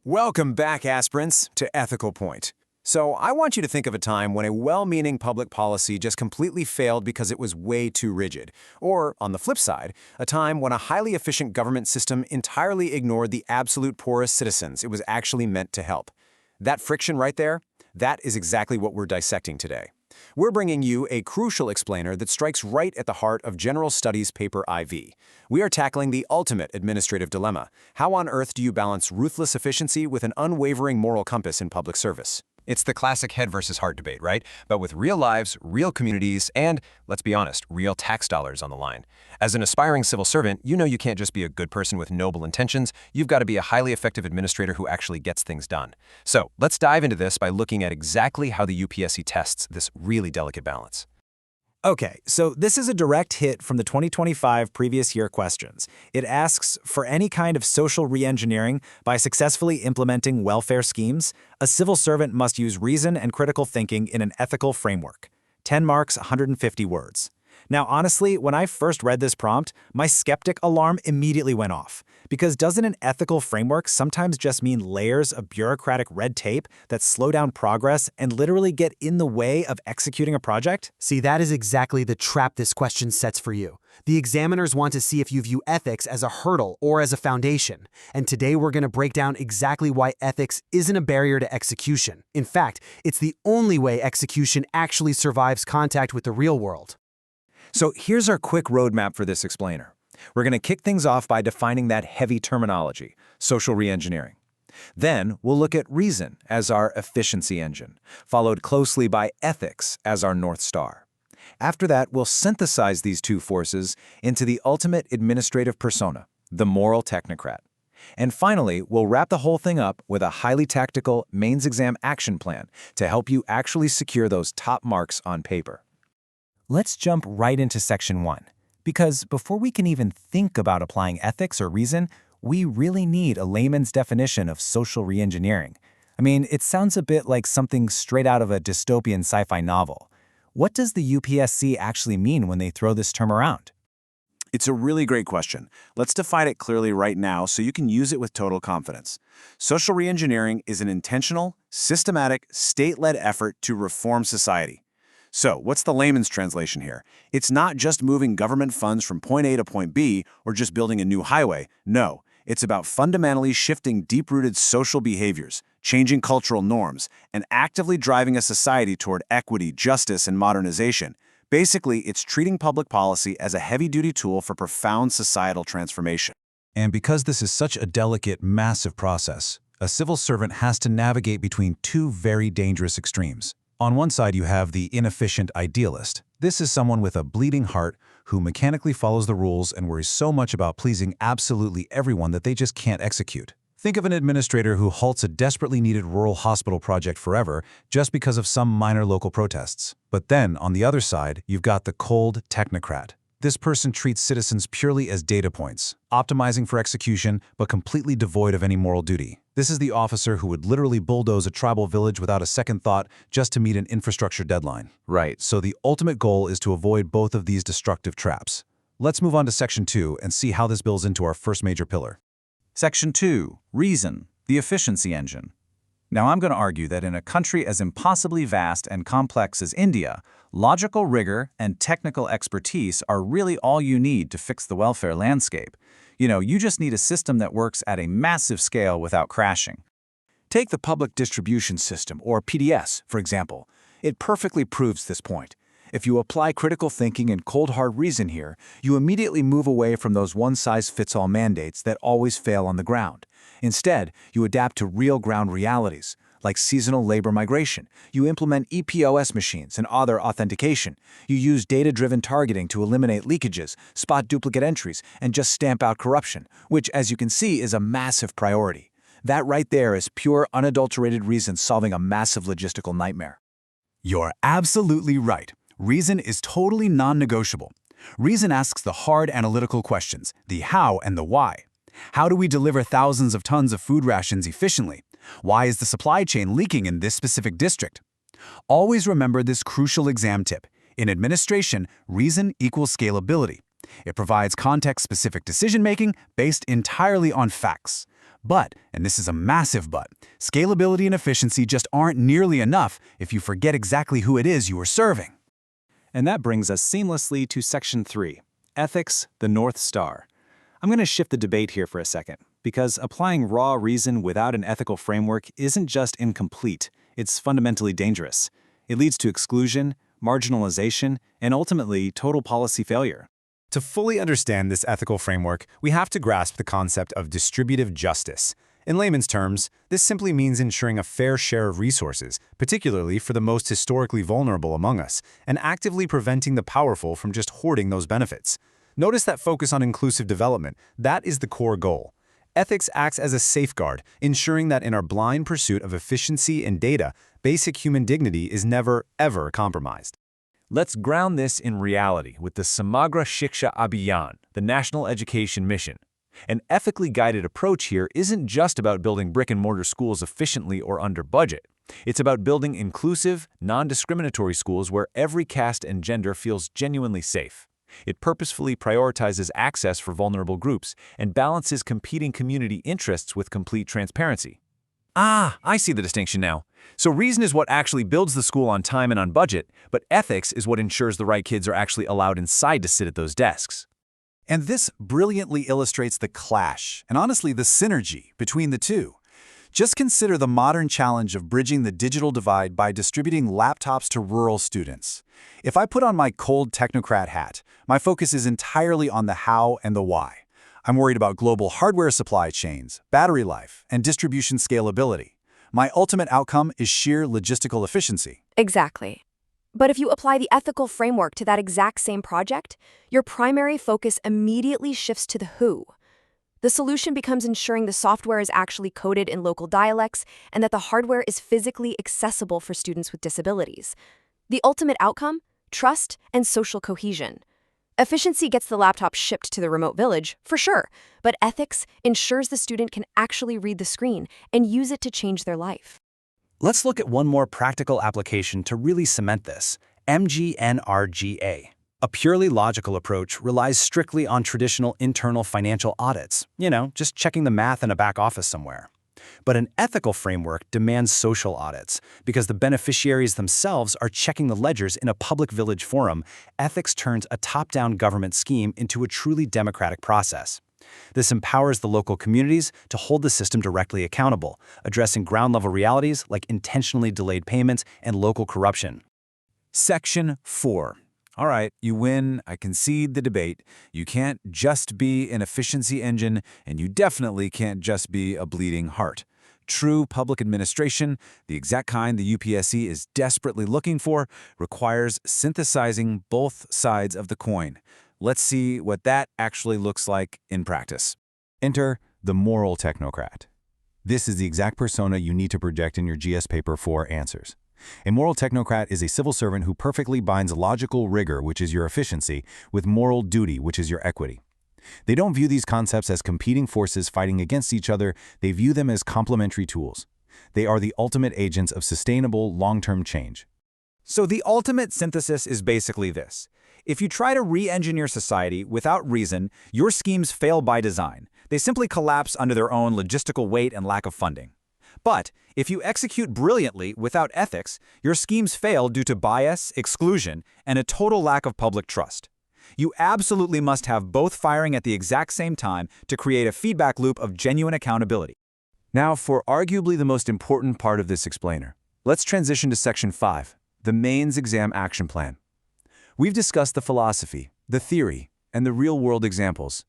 Welcome back, aspirants, to Ethical Point. So I want you to think of a time when a well-meaning public policy just completely failed because it was way too rigid. Or, on the flip side, a time when a highly efficient government system entirely ignored the absolute poorest citizens it was actually meant to help. That friction right there, that is exactly what we're dissecting today. We're bringing you a crucial explainer that strikes right at the heart of General Studies Paper IV. We are tackling the ultimate administrative dilemma. How on earth do you balance ruthless efficiency with an unwavering moral compass in public service? It's the classic head versus heart debate, right? But with real lives, real communities, and, let's be honest, real tax dollars on the line. As an aspiring civil servant, you know you can't just be a good person with noble intentions. You've got to be a highly effective administrator who actually gets things done. So let's dive into this by looking at exactly how the UPSC tests this really delicate balance. Okay, so this is a direct hit from the 2025 previous year questions. It asks, for any kind of social re-engineering by successfully implementing welfare schemes, a civil servant must use reason and critical thinking in an ethical framework. 10 marks, 150 words. Now, honestly, when I first read this prompt, my skeptic alarm immediately went off. Because doesn't an ethical framework sometimes just mean layers of bureaucratic red tape that slow down progress and literally get in the way of executing a project? See, that is exactly the trap this question sets for you. The examiners want to see if you view ethics as a hurdle or as a foundation. And today we're going to break down exactly why ethics isn't a barrier to execution. In fact, it's the only way execution actually survives contact with the real world. So here's our quick roadmap for this explainer. We're going to kick things off by defining that heavy terminology, social reengineering. Then we'll look at reason as our efficiency engine, followed closely by ethics as our North Star. After that, we'll synthesize these two forces into the ultimate administrative persona, the moral technocrat. And finally, we'll wrap the whole thing up with a highly tactical mains exam action plan to help you actually secure those top marks on paper. Let's jump right into Section 1, because before we can even think about applying ethics or reason, we really need a layman's definition of social reengineering. I mean, it sounds a bit like something straight out of a dystopian sci-fi novel. What does the UPSC actually mean when they throw this term around? It's a really great question. Let's define it clearly right now so you can use it with total confidence. Social reengineering is an intentional, systematic, state-led effort to reform society. So, what's the layman's translation here? It's not just moving government funds from point A to point B or just building a new highway. No, it's about fundamentally shifting deep-rooted social behaviors, changing cultural norms, and actively driving a society toward equity, justice, and modernization. Basically, it's treating public policy as a heavy-duty tool for profound societal transformation. And because this is such a delicate, massive process, a civil servant has to navigate between two very dangerous extremes. On one side, you have the inefficient idealist. This is someone with a bleeding heart who mechanically follows the rules and worries so much about pleasing absolutely everyone that they just can't execute. Think of an administrator who halts a desperately needed rural hospital project forever just because of some minor local protests. But then, on the other side, you've got the cold technocrat. This person treats citizens purely as data points, optimizing for execution, but completely devoid of any moral duty. This is the officer who would literally bulldoze a tribal village without a second thought just to meet an infrastructure deadline. Right, so the ultimate goal is to avoid both of these destructive traps. Let's move on to Section 2 and see how this builds into our first major pillar. Section 2, Reason, the efficiency engine. Now, I'm going to argue that in a country as impossibly vast and complex as India, logical rigor and technical expertise are really all you need to fix the welfare landscape. You just need a system that works at a massive scale without crashing. Take the public distribution system, or PDS, for example. It perfectly proves this point. If you apply critical thinking and cold hard reason here, you immediately move away from those one-size-fits-all mandates that always fail on the ground. Instead, you adapt to real ground realities, like seasonal labor migration. You implement EPOS machines and other authentication. You use data-driven targeting to eliminate leakages, spot duplicate entries, and just stamp out corruption, which, as you can see, is a massive priority. That right there is pure, unadulterated reason solving a massive logistical nightmare. You're absolutely right. Reason is totally non-negotiable. Reason asks the hard analytical questions, the how and the why. How do we deliver thousands of tons of food rations efficiently? Why is the supply chain leaking in this specific district? Always remember this crucial exam tip. In administration, reason equals scalability. It provides context-specific decision-making based entirely on facts. But, and this is a massive but, scalability and efficiency just aren't nearly enough if you forget exactly who it is you are serving. And that brings us seamlessly to Section 3, Ethics, the North Star. I'm going to shift the debate here for a second, because applying raw reason without an ethical framework isn't just incomplete, it's fundamentally dangerous. It leads to exclusion, marginalization, and ultimately total policy failure. To fully understand this ethical framework, we have to grasp the concept of distributive justice. In layman's terms, this simply means ensuring a fair share of resources, particularly for the most historically vulnerable among us, and actively preventing the powerful from just hoarding those benefits. Notice that focus on inclusive development. That is the core goal. Ethics acts as a safeguard, ensuring that in our blind pursuit of efficiency and data, basic human dignity is never, ever compromised. Let's ground this in reality with the Samagra Shiksha Abhiyan, the National Education Mission. An ethically guided approach here isn't just about building brick-and-mortar schools efficiently or under budget. It's about building inclusive, non-discriminatory schools where every caste and gender feels genuinely safe. It purposefully prioritizes access for vulnerable groups and balances competing community interests with complete transparency. Ah, I see the distinction now. So reason is what actually builds the school on time and on budget, but ethics is what ensures the right kids are actually allowed inside to sit at those desks. And this brilliantly illustrates the clash, and honestly the synergy, between the two. Just consider the modern challenge of bridging the digital divide by distributing laptops to rural students. If I put on my cold technocrat hat, my focus is entirely on the how and the why. I'm worried about global hardware supply chains, battery life, and distribution scalability. My ultimate outcome is sheer logistical efficiency. Exactly. But if you apply the ethical framework to that exact same project, your primary focus immediately shifts to the who. The solution becomes ensuring the software is actually coded in local dialects and that the hardware is physically accessible for students with disabilities. The ultimate outcome? Trust and social cohesion. Efficiency gets the laptop shipped to the remote village, for sure, but ethics ensures the student can actually read the screen and use it to change their life. Let's look at one more practical application to really cement this, MGNRGA. A purely logical approach relies strictly on traditional internal financial audits, just checking the math in a back office somewhere. But an ethical framework demands social audits. Because the beneficiaries themselves are checking the ledgers in a public village forum, ethics turns a top-down government scheme into a truly democratic process. This empowers the local communities to hold the system directly accountable, addressing ground-level realities like intentionally delayed payments and local corruption. Section 4. All right, you win, I concede the debate. You can't just be an efficiency engine, and you definitely can't just be a bleeding heart. True public administration, the exact kind the UPSC is desperately looking for, requires synthesizing both sides of the coin. Let's see what that actually looks like in practice. Enter the moral technocrat. This is the exact persona you need to project in your GS paper for answers. A moral technocrat is a civil servant who perfectly binds logical rigor, which is your efficiency, with moral duty, which is your equity. They don't view these concepts as competing forces fighting against each other, they view them as complementary tools. They are the ultimate agents of sustainable, long-term change. So the ultimate synthesis is basically this. If you try to re-engineer society without reason, your schemes fail by design. They simply collapse under their own logistical weight and lack of funding. But if you execute brilliantly without ethics, your schemes fail due to bias, exclusion, and a total lack of public trust. You absolutely must have both firing at the exact same time to create a feedback loop of genuine accountability. Now for arguably the most important part of this explainer. Let's transition to Section 5, the mains exam action plan. We've discussed the philosophy, the theory, and the real-world examples.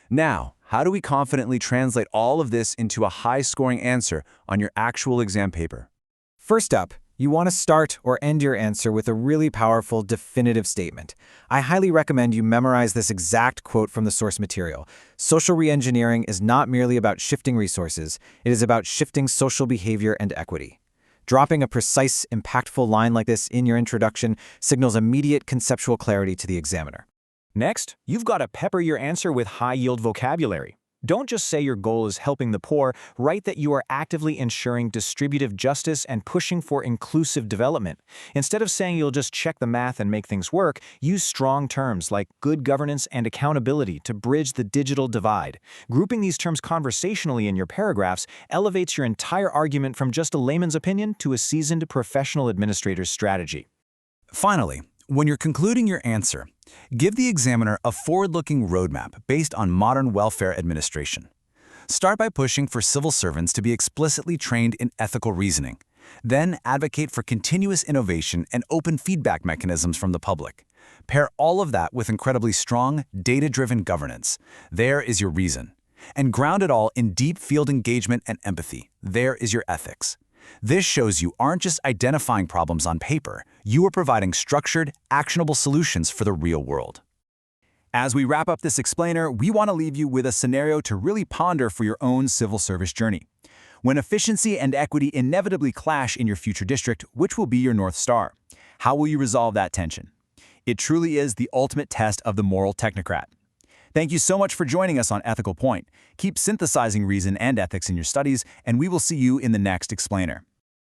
Now, how do we confidently translate all of this into a high-scoring answer on your actual exam paper? First up, you want to start or end your answer with a really powerful, definitive statement. I highly recommend you memorize this exact quote from the source material. Social reengineering is not merely about shifting resources, it is about shifting social behavior and equity. Dropping a precise, impactful line like this in your introduction signals immediate conceptual clarity to the examiner. Next, you've got to pepper your answer with high-yield vocabulary. Don't just say your goal is helping the poor, write that you are actively ensuring distributive justice and pushing for inclusive development. Instead of saying you'll just check the math and make things work, use strong terms like good governance and accountability to bridge the digital divide. Grouping these terms conversationally in your paragraphs elevates your entire argument from just a layman's opinion to a seasoned professional administrator's strategy. Finally, when you're concluding your answer, give the examiner a forward-looking roadmap based on modern welfare administration. Start by pushing for civil servants to be explicitly trained in ethical reasoning. Then advocate for continuous innovation and open feedback mechanisms from the public. Pair all of that with incredibly strong, data-driven governance. There is your reason. And ground it all in deep field engagement and empathy. There is your ethics. This shows you aren't just identifying problems on paper, you are providing structured, actionable solutions for the real world. As we wrap up this explainer, we want to leave you with a scenario to really ponder for your own civil service journey. When efficiency and equity inevitably clash in your future district, which will be your North Star? How will you resolve that tension? It truly is the ultimate test of the moral technocrat. Thank you so much for joining us on Ethical Point. Keep synthesizing reason and ethics in your studies, and we will see you in the next explainer.